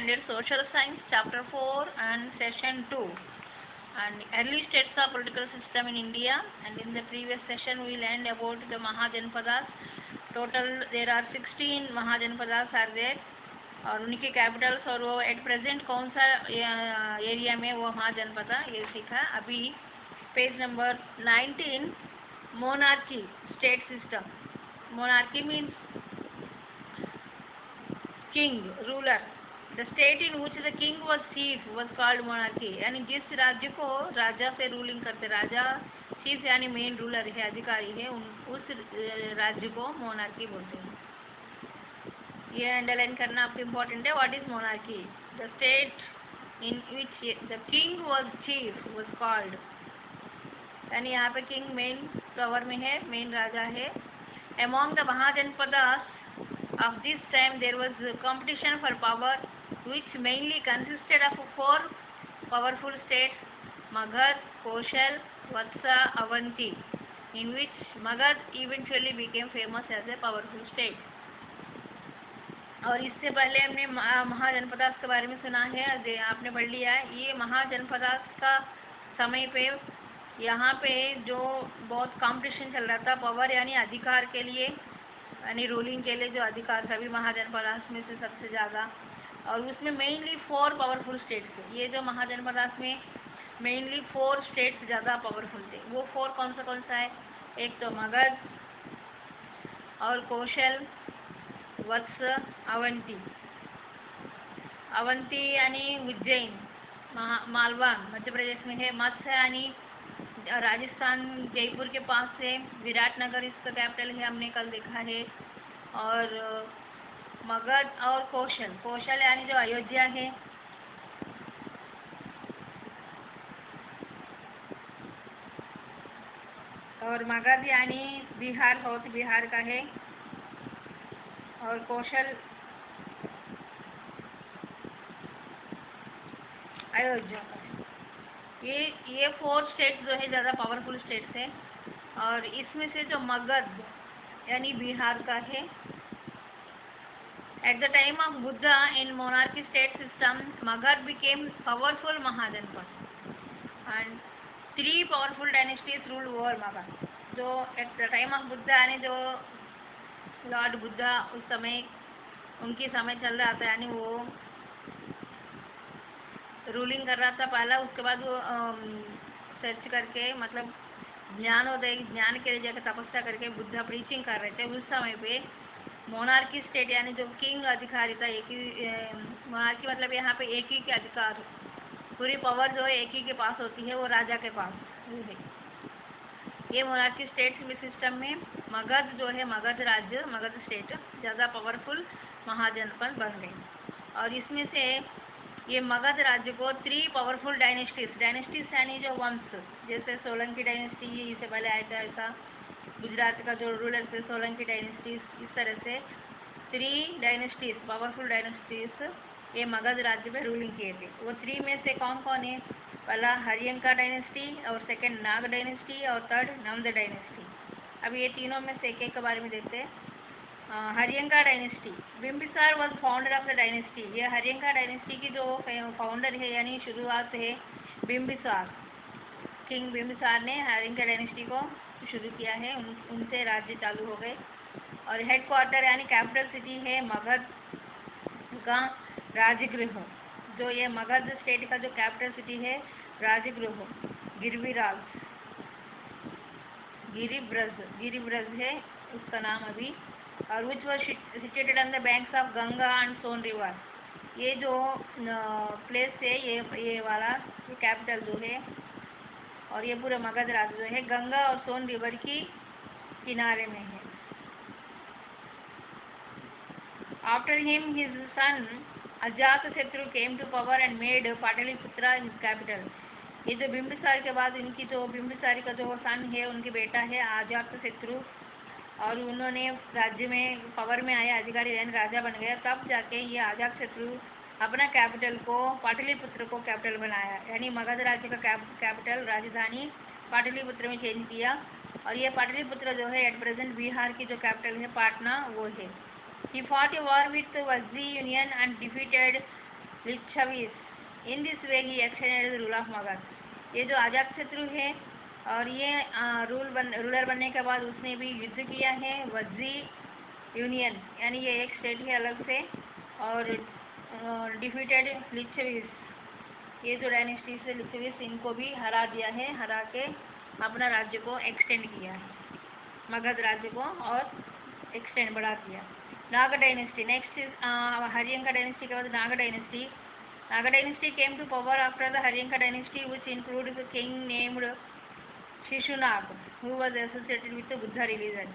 standard social science chapter 4 and session 2 and early states of political system in India. And in the previous session we learned about the Mahajanpadas. Total there are 16 Mahajanpadas are there और उनकी Capitals और वो at present कौन सा area में वो महाजनपद ये सीखा. अभी page number 19 monarchy state system. Monarchy means king ruler. The state in which the king was chief was called monarchy. यानी जिस राज्य को राजा से रूलिंग करते, राजा चीफ यानी मेन रूलर है, अधिकारी है, उस राज्य को मोनार्की बोलते हैं. ये अंडरलाइन करना आपको इम्पोर्टेंट है. What is monarchy? The state in which the king was chief was called. यानी यहाँ पे किंग मेन पावर में है, मेन राजा है. Among the mahajanapadas of this time there was competition for power which mainly consisted of 4 powerful states: Magadh, Koshal, Vatsa, Avanti, in which Magadh eventually became famous as a powerful state. और इससे पहले हमने महाजनपदास के बारे में सुना है, आपने पढ़ लिया है. ये महाजनपदास का समय पे यहाँ पे जो बहुत कंपटीशन चल रहा था पावर यानी अधिकार के लिए, यानी रूलिंग के लिए जो अधिकार सभी महाजनपदास में से सबसे ज़्यादा, और उसमें मेनली 4 पावरफुल स्टेट्स थे. ये जो महाजनपदास में मेनली 4 स्टेट्स ज़्यादा पावरफुल थे. वो 4 कौन सा है? एक तो मगध और कौशल, वत्स, अवंती. अवंती यानी उज्जैन, मालवा मध्य प्रदेश में है. मत्स्य यानी राजस्थान जयपुर के पास है. विराटनगर इसका कैपिटल है, हमने कल देखा है. और मगध और कौशल यानी जो अयोध्या है. और मगध यानी बिहार, साउथ बिहार का है. और कौशल अयोध्या का है. ये 4 स्टेट्स जो है ज़्यादा पावरफुल स्टेट्स हैं. और इसमें से जो मगध यानी बिहार का है, at the time of Buddha in monarchy state system Magadha became powerful Mahajanapada and 3 powerful dynasties ruled over Magadha. जो at the time of Buddha यानी जो लॉर्ड बुद्धा उस समय उनकी समय चल रहा था, यानी वो रूलिंग कर रहा था पहला. उसके बाद वो सर्च करके मतलब ज्ञान के लिए जाकर तपस्या करके बुद्धा प्रीचिंग कर रहे थे. उस समय पे मोनार्की स्टेट यानी जो किंग अधिकारी था, एक ही मोनार्की मतलब यहाँ पे एक ही के अधिकार, पूरी पावर जो है एक ही के पास होती है, वो राजा के पास है. ये मोनार्की स्टेट सिस्टम में मगध जो है, मगध राज्य, मगध स्टेट ज़्यादा पावरफुल महाजनपद बन गई. और इसमें से ये मगध राज्य को 3 पावरफुल डायनेस्टीज यानी जो वंश, जैसे सोलंकी डायनेस्टी इससे पहले आया था, ऐसा गुजरात का जो रूलर थे सोलंकी डायनेस्टीज, इस तरह से 3 डायनेस्टीज पावरफुल डायनेस्टीज ये मगध राज्य में रूलिंग किए थे. वो 3 में से कौन कौन है? पहला हरियंका डायनेस्टी, और सेकंड नाग डायनेस्टी, और थर्ड नंद डायनेस्टी. अब ये तीनों में से एक के बारे में देखते हैं. Haryanka dynasty. Bimbisara was founder of the dynasty. ये हरियंका डायनेस्टी की जो फाउंडर है यानी शुरुआत है बिम्बिसार. किंग बिम्बिसार ने हरियंका डायनेस्टी को शुरू किया है. उनसे राज्य चालू हो गए. और हेड क्वार्टर यानी कैपिटल सिटी है मगध का राजगृह. जो ये मगध स्टेट का जो कैपिटल सिटी है राजगृह, गिरिब्रज है उसका नाम अभी. और which was situated on the banks of Ganga and Son river. ये जो प्लेस है ये वाला कैपिटल जो है, और ये पूरा मगध राज्य जो है गंगा और सोन रिवर की किनारे में है. After him his son Ajatashatru came to power and made Pataliputra his capital. ये जो बिम्बिसार के बाद इनकी जो बिम्बिसारी का जो सन है, उनके बेटा है अजातशत्रु, और उन्होंने राज्य में पावर में आया, अधिकारी यानी राजा बन गया. तब जाके ये अजातशत्रु अपना कैपिटल को पाटलिपुत्र को कैपिटल बनाया, यानी मगध राज्य का कैपिटल राजधानी पाटलिपुत्र में चेंज किया. और ये पाटलिपुत्र जो है एट प्रेजेंट बिहार की जो कैपिटल है पाटना वो है. He fought a war with Vazzi Union and defeated Licchavis. In this way he extended rule of Magadha. ये जो अजातशत्रु है और ये रूलर बनने के बाद उसने भी युद्ध किया है वज्जी यूनियन, यानी ये एक स्टेट है अलग से, और डिफीटेड लिच्छवीस। ये जो डायनेस्टी से लिच्छवीस इनको भी हरा दिया है, हरा के अपना राज्य को एक्सटेंड किया है, मगध राज्य को और एक्सटेंड बढ़ा दिया। Naga dynasty next is Haryanka dynasty के बाद Naga dynasty. Naga dynasty came to power after the Haryanka dynasty which include the king named Shishunaga who was associated with the Buddha religion.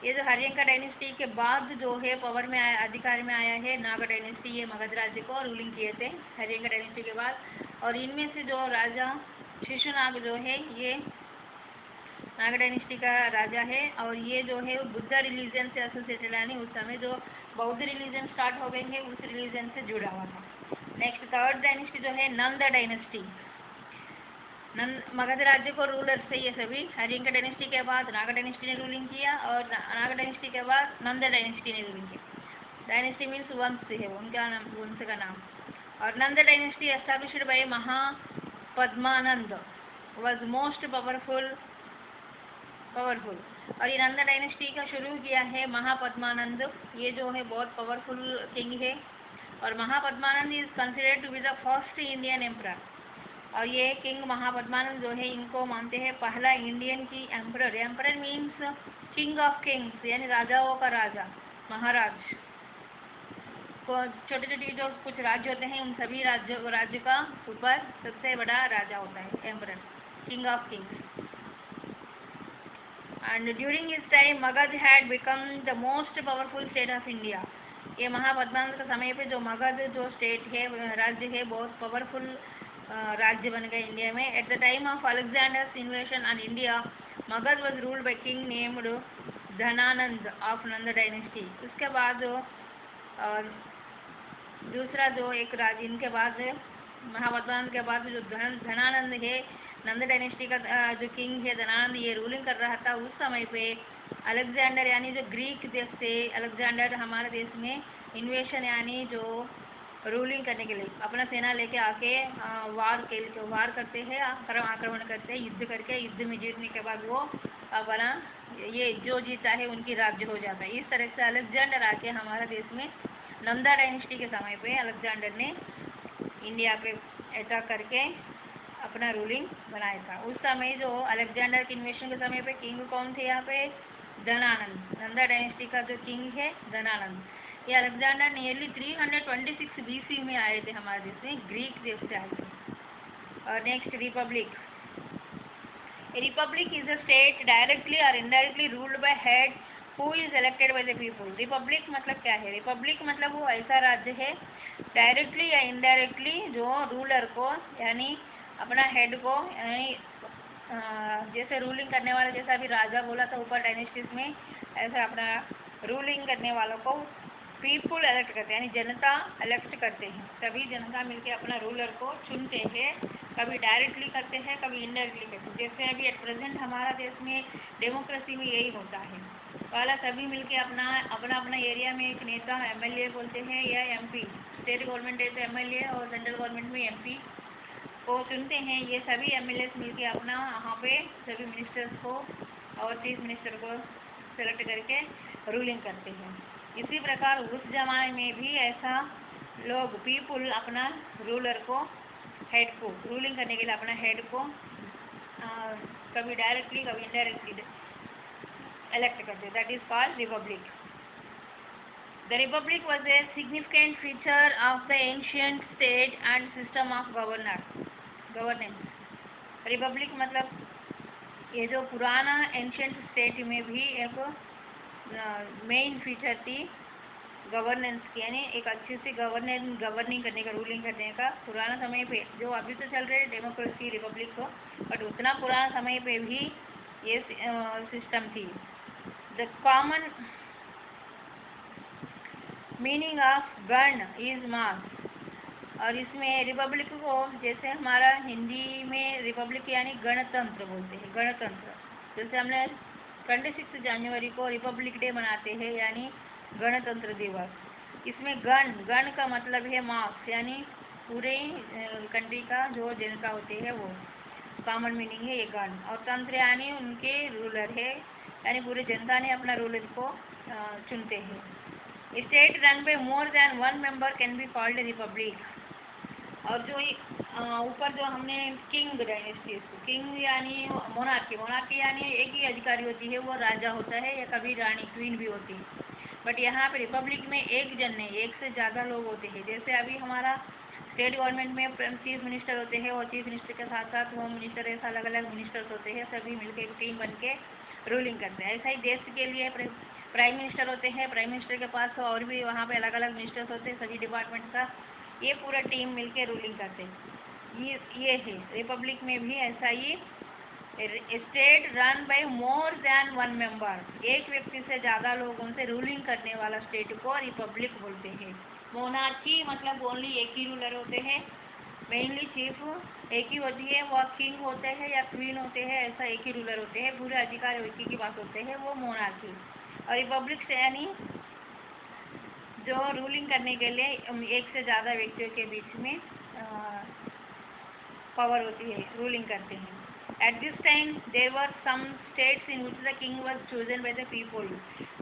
ये जो हरियंका डायनेस्टी के बाद जो है पावर में आया, अधिकार में आया है नागा डायनेस्टी, ये मगध राज्य को रूलिंग किए थे हरियंका डायनेस्टी के बाद। और इनमें से जो राजा शिशुनाग जो है ये नागा डायनेस्टी का राजा है, और ये जो है बुद्धा रिलीजन से एसोसिएटेड, यानी उस समय जो बौद्ध रिलीजन स्टार्ट हो गए हैं उस रिलीजन से जुड़ा हुआ था। नेक्स्ट थर्ड डायनेस्टी जो है नंदा डायनेस्टी। मगध राज्य को रूलर से ये सभी हरियंका डायनेस्टी के बाद नागा डायनेस्टी ने रूलिंग किया, और नागा डायनेस्टी के बाद नंदा डायनेस्टी ने रूलिंग किया। डायनेस्टी मीन्स वंश है उनका नाम, वंश का नाम। और Nanda dynasty established bye Mahapadmananda was most powerful. और ये नंदा डायनेस्टी का शुरू किया है महापद्मानंद, ये जो है बहुत पावरफुल किंग है। और Mahapadmananda is considered to be the first Indian emperor. और ये किंग महापद्मानंद जो है इनको मानते हैं पहला इंडियन की emperor. Emperor means king of Kings, यानी राजाओं का राजा, महाराज को। छोटे छोटे जो कुछ राज्य होते हैं उन सभी राज्य का ऊपर सबसे बड़ा राजा होता है emperor, king of Kings. And during his time Magadh had become the most powerful state of India. ये महापद्मानंद के समय पे जो मगध जो स्टेट है, राज्य है, बहुत पावरफुल राज्य बन गए इंडिया में। Eight the time of Alexander's इन्वेशन on India Magadh was ruled by king named Dhanananda of Nanda dynasty. उसके बाद दूसरा जो एक राज्य इनके बाद महापद्मानंद के बाद जो धनानंद है, नंदा डायनेस्टी का जो किंग है धनानंद, ये रूलिंग कर रहा था। उस समय पे अलेक्जेंडर यानी जो ग्रीक देश से अलेक्जेंडर हमारे देश में इन्वेशन यानी जो रूलिंग करने के लिए अपना सेना लेके आके वार करते हैं, आक्रमण करते हैं, युद्ध करके युद्ध में जीतने के बाद वो अपना ये जो जीता है उनकी राज्य हो जाता है। इस तरह से अलेक्जेंडर आके हमारे देश में नंदा डायनेस्टी के समय पे अलेक्जेंडर ने इंडिया पे अटैक करके अपना रूलिंग बनाया था। उस समय जो अलेक्जेंडर के इन्वेशन के समय पे किंग कौन थे यहाँ पे? धनानंद। नंदा डायनेस्टी का जो किंग है धनानंद। ये अलेक्जेंडर नियरली 326 BC में आए थे हमारे देश में, ग्रीक देश से आए थे। और next republic. Republic is a state directly और indirectly ruled by head who is elected by the people. Republic मतलब क्या है? रिपब्लिक मतलब वो ऐसा राज्य है डायरेक्टली या इनडायरेक्टली जो रूलर को यानी अपना हेड को, यानी जैसे रूलिंग करने वाला, जैसा अभी राजा बोला था ऊपर डायनेस्टीज में, ऐसा अपना रूलिंग करने वालों को पीपुल इलेक्ट करते हैं, यानी जनता इलेक्ट करते हैं। सभी जनता मिलके अपना रूलर को चुनते हैं, कभी डायरेक्टली करते हैं कभी इनडायरेक्टली करते हैं। जैसे अभी एट प्रेजेंट हमारा देश में डेमोक्रेसी में यही होता है, पहला सभी मिलके अपना अपना एरिया में एक नेता MLA बोलते हैं या MP, स्टेट गवर्नमेंट है तो MLA और सेंट्रल गवर्नमेंट में MP को चुनते हैं। ये सभी MLAs मिलके अपना वहाँ पे सभी मिनिस्टर्स को और चीफ मिनिस्टर को सेलेक्ट करके रूलिंग करते हैं। इसी प्रकार उस जमाने में भी ऐसा लोग पीपुल अपना रूलर को, हेड को रूलिंग करने के लिए अपना हेड को कभी डायरेक्टली कभी इनडायरेक्टली इलेक्ट करते। That is called Republic. The republic was a significant feature of the ancient state and system of governance. Republic मतलब ये जो पुराना एंशियंट स्टेट में भी एक मेन फीचर थी गवर्नेंस की, यानी एक अच्छी सी गवर्निंग करने का, रूलिंग करने का। पुराना समय पे जो अभी तो चल रहे डेमोक्रेसी रिपब्लिक को, बट उतना पुराना समय पे भी ये सिस्टम थी। द कॉमन मीनिंग ऑफ गण इज मास। और इसमें रिपब्लिक को जैसे हमारा हिंदी में रिपब्लिक यानी गणतंत्र बोलते हैं, गणतंत्र। जैसे हमने 26 जनवरी को रिपब्लिक डे मनाते हैं यानी गणतंत्र दिवस। इसमें गण गण का मतलब है मास, यानी पूरे कंट्री का जो जनता होती है वो कॉमन मीनिंग है ये गण। और तंत्र यानी उनके रूलर है, यानी पूरे जनता ने अपना रूलर को चुनते हैं। State run by more than one member can be called Republic. और जो ऊपर जो हमने किंग डायनेस्टी, किंग यानी मोनार्की, मोनार्की यानी एक ही अधिकारी होती है, वो राजा होता है या कभी रानी क्वीन भी होती है। बट यहाँ पे रिपब्लिक में एक जन नहीं, एक से ज़्यादा लोग होते हैं। जैसे अभी हमारा स्टेट गवर्नमेंट में चीफ मिनिस्टर होते हैं और चीफ मिनिस्टर के साथ साथ होम मिनिस्टर, ऐसा अलग अलग मिनिस्टर्स होते हैं, सभी मिलकर एक टीम बन के रूलिंग करते हैं। ऐसा ही देश के लिए प्राइम मिनिस्टर होते हैं, प्राइम मिनिस्टर के पास और भी वहाँ पे अलग अलग मिनिस्टर्स होते हैं, सभी डिपार्टमेंट का ये पूरा टीम मिलके रूलिंग करते हैं। ये है रिपब्लिक में भी ऐसा ही, state run by more than one member, एक व्यक्ति से ज़्यादा लोगों से रूलिंग करने वाला स्टेट को रिपब्लिक बोलते हैं। मोनार्की मतलब ओनली एक ही रूलर होते हैं, मेनली चीफ एक ही होती है, वो किंग होते हैं या क्वीन होते हैं, ऐसा एक ही रूलर होते हैं, पूरे अधिकार एक ही के पास होते हैं, वो मोनार्की। और रिपब्लिक से यानी जो रूलिंग करने के लिए एक से ज़्यादा व्यक्तियों के बीच में पावर होती है, रूलिंग करते हैं। At this time there were some states in which the king was chosen by the people.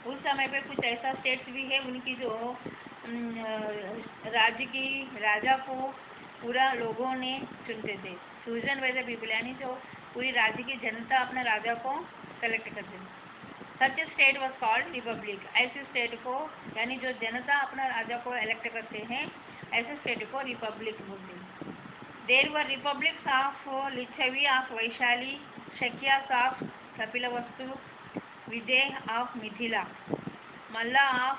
उस समय पे कुछ ऐसा स्टेट्स भी है उनकी जो राज्य की राजा को पूरा लोगों ने चुनते थे। चूजन बाय द पीपल यानी जो पूरी राज्य की जनता अपने राजा को सेलेक्ट करते थे। Such state was called Republic. ऐसे स्टेट को यानी जो जनता अपना राजा को इलेक्ट करते हैं, ऐसे स्टेट को रिपब्लिक बोलते हैं। There were republics of Licchavi, of Vaishali, Shakyas of Kapilavastu, Videha of Mithila, Malla of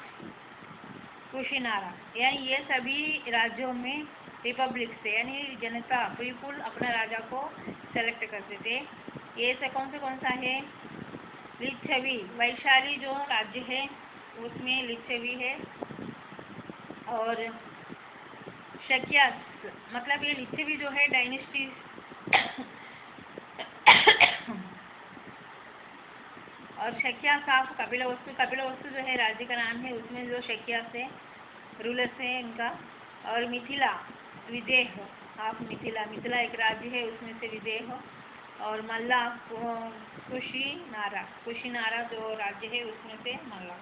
Kushinara. यानी ये सभी राज्यों में रिपब्लिक से यानी जनता पीपुल अपना राजा को सेलेक्ट करते थे। ये से कौन सा है? लिच्छवी, वैशाली जो राज्य है उसमें लिच्छवी है। और शक्यास मतलब ये लिच्छवी जो है डायनेस्टी और शक्यास ऑफ कपिलवस्तु, कपिलवस्तु जो है राज्य का नाम है, उसमें जो शक्यास है रूलर्स है इनका। और मिथिला, विदेह ऑफ मिथिला, मिथिला एक राज्य है उसमें से विदेह। और मल्ला कुशिनारा, कुशिनारा जो राज्य है उसमें से मल्ला।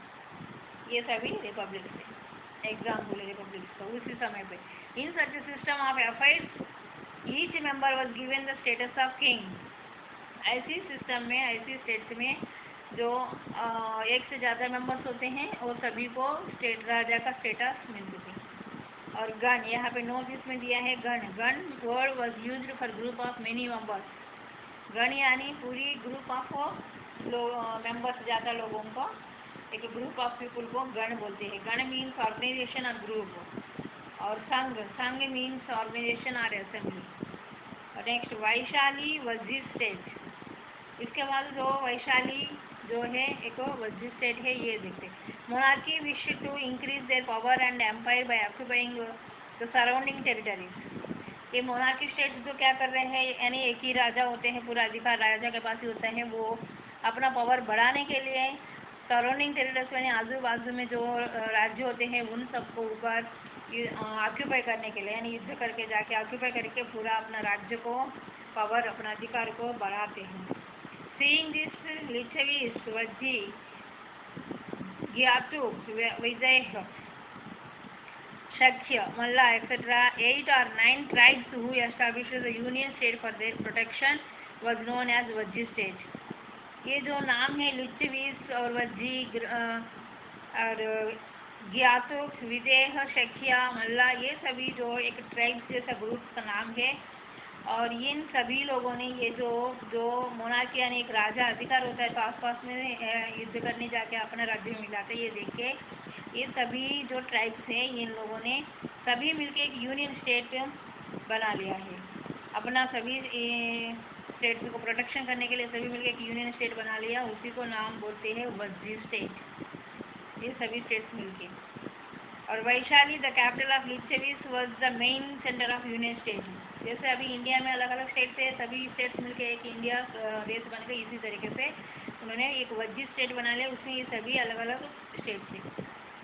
ये सभी रिपब्लिक थे, एग्जाम्पल है रिपब्लिक का उसी समय पे। In such system of affairs each member was given the status of king. ऐसी सिस्टम में, ऐसी स्टेट्स में जो एक से ज़्यादा मेंबर्स होते हैं और सभी को स्टेट राजा का स्टेटस मिलती थी। और गण, यहाँ पे नोट इसमें दिया है गण। गण word was used for group of many members. गण यानी पूरी ग्रुप ऑफ मेंबर्स, ज़्यादा लोगों को एक ग्रुप ऑफ पीपुल को गण बोलते हैं। गण मीन्स ऑर्गेनाइजेशन और ग्रुप। और संघ, संघ मीन्स ऑर्गेनाइजेशन और असेंबली। और नेक्स्ट वैशाली वज्जी स्टेट। इसके बाद जो वैशाली जो है एक वज्जी स्टेट है, ये देखते। Monarchy wish to increase their power and empire by occupying the surrounding territories. ये मोनार्की स्टेट जो क्या कर रहे हैं, यानी एक ही राजा होते हैं, पूरा अधिकार राजा के पास ही होता है। वो अपना पावर बढ़ाने के लिए सराउंडिंग टेरिटरीज यानी आजू बाजू में जो राज्य होते हैं उन सबको ऊपर ऑक्यूपाई करने के लिए, यानी युद्ध करके जाके ऑक्यूपाई करके पूरा अपना राज्य को पावर, अपना अधिकार को बढ़ाते हैं। Seeing this, लिच्छवी, वज्जी, ज्ञातु, विदेह, शक्य, मल्ला etc. 8 or 9 tribes who established the union state for their protection was known as Vajji state. ये जो नाम है लिच्छवी और वज्जी और ज्ञातु, विदेह, शक्या, मल्ला, ये सभी जो एक ट्राइब्स जैसा ग्रुप का नाम है। और इन सभी लोगों ने ये जो मोनार्की यानी एक राजा अधिकार होता है तो आसपास में युद्ध करने जाके अपना राज्य मिलाते, ये देख के ये सभी जो ट्राइब्स हैं इन लोगों ने सभी मिलके एक यूनियन स्टेट बना लिया है। अपना सभी स्टेट्स को प्रोटेक्शन करने के लिए सभी मिलके एक यूनियन स्टेट बना लिया, उसी को नाम बोलते हैं वज्जी स्टेट, ये सभी स्टेट्स मिलके। और Vaishali the capital of Licchavis was the main centre of union state. जैसे अभी इंडिया में अलग अलग स्टेट्स है, सभी स्टेट्स मिलके एक इंडिया देश बन गए, इसी तरीके से उन्होंने एक वज्जी स्टेट बना लिया, उसमें ये सभी अलग अलग स्टेट्स थे।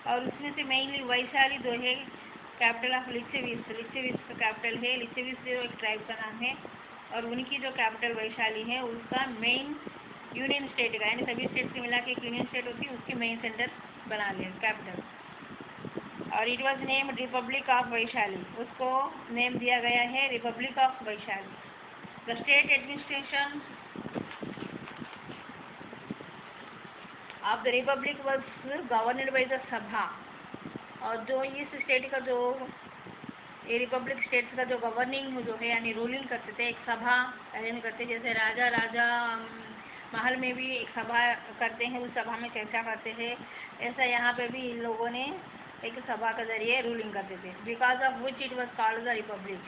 और उसमें से मेनली वैशाली जो है कैपिटल ऑफ लिच्छविस्ट, लिच्छविस्ट कैपिटल है। लिच्छविस्ट जो एक ट्राइब का नाम है और उनकी जो कैपिटल वैशाली है उसका मेन यूनियन स्टेट का, यानी सभी स्टेट से मिला के एक यूनियन स्टेट होती है, उसकी मेन सेंटर बना लिया कैपिटल। और it was named Republic of Vaishali, उसको नेम दिया गया है Republic of Vaishali. The state administration of the Republic was governed by the सभा। और जो इस स्टेट का जो ये रिपब्लिक स्टेट्स का जो गवर्निंग जो है यानी रूलिंग करते थे, एक सभा अरेंज करते, जैसे राजा महल में भी एक सभा करते हैं, उस सभा में चर्चा करते हैं, ऐसा यहाँ पे भी इन लोगों ने एक सभा के जरिए रूलिंग करते थे। Because of which it was called the Republic,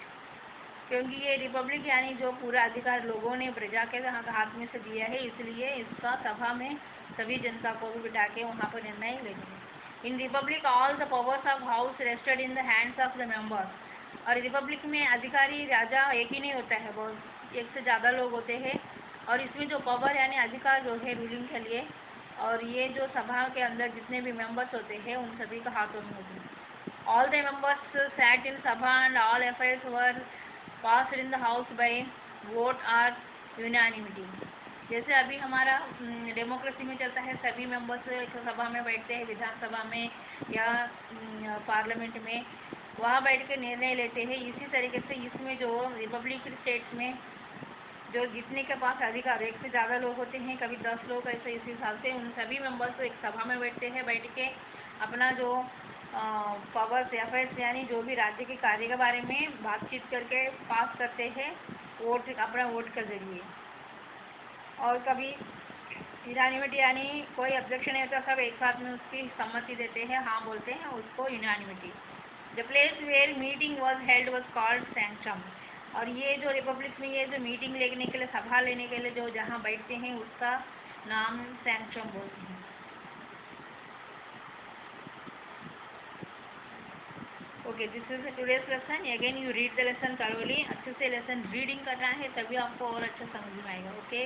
क्योंकि ये रिपब्लिक यानी जो पूरा अधिकार लोगों ने प्रजा के हाथ में से दिया है, इसलिए इसका सभा में सभी जनता को भी बिठा के वहाँ पर निर्णय लेते हैं। In republic all the powers of house rested in the hands of the members. और रिपब्लिक में अधिकारी राजा एक ही नहीं होता है, बहुत एक से ज़्यादा लोग होते हैं। और इसमें जो पावर यानी अधिकार जो है रूलिंग के लिए, और ये जो सभा के अंदर जितने भी मेंबर्स होते हैं उन सभी का हाथों में होते हैं। All the members sat in sabha and all affairs were passed in the house by vote or unanimity. जैसे अभी हमारा डेमोक्रेसी में चलता है, सभी मेंबर्स एक सभा में बैठते हैं, विधानसभा में या पार्लियामेंट में, वहाँ बैठ के निर्णय लेते हैं। इसी तरीके से इसमें जो रिपब्लिक स्टेट्स में जो जितने के पास अधिकार, एक से ज़्यादा लोग होते हैं, कभी 10 लोग, ऐसे इस हिसाब से उन सभी मेंबर्स एक सभा में बैठते हैं, बैठ के अपना जो पावर्स या फिर यानी जो भी राज्य के कार्य के बारे में बातचीत करके पास करते हैं वोट, अपना वोट के जरिए। और कभी यूनानिमिटी यानी कोई ऑब्जेक्शन है तो सब एक साथ में उसकी सम्मति देते हैं, हाँ बोलते हैं, उसको unanimity. The place where meeting was held was called sanctum. और ये जो रिपब्लिक में ये जो मीटिंग लेने के लिए, सभा लेने के लिए जो जहाँ बैठते हैं उसका नाम सैंक्चम बोलते हैं। Okay, this is today's lesson. Again you read the lesson thoroughly, अच्छे से लेसन रीडिंग करना है तभी आपको और अच्छा समझ में आएगा। ओके।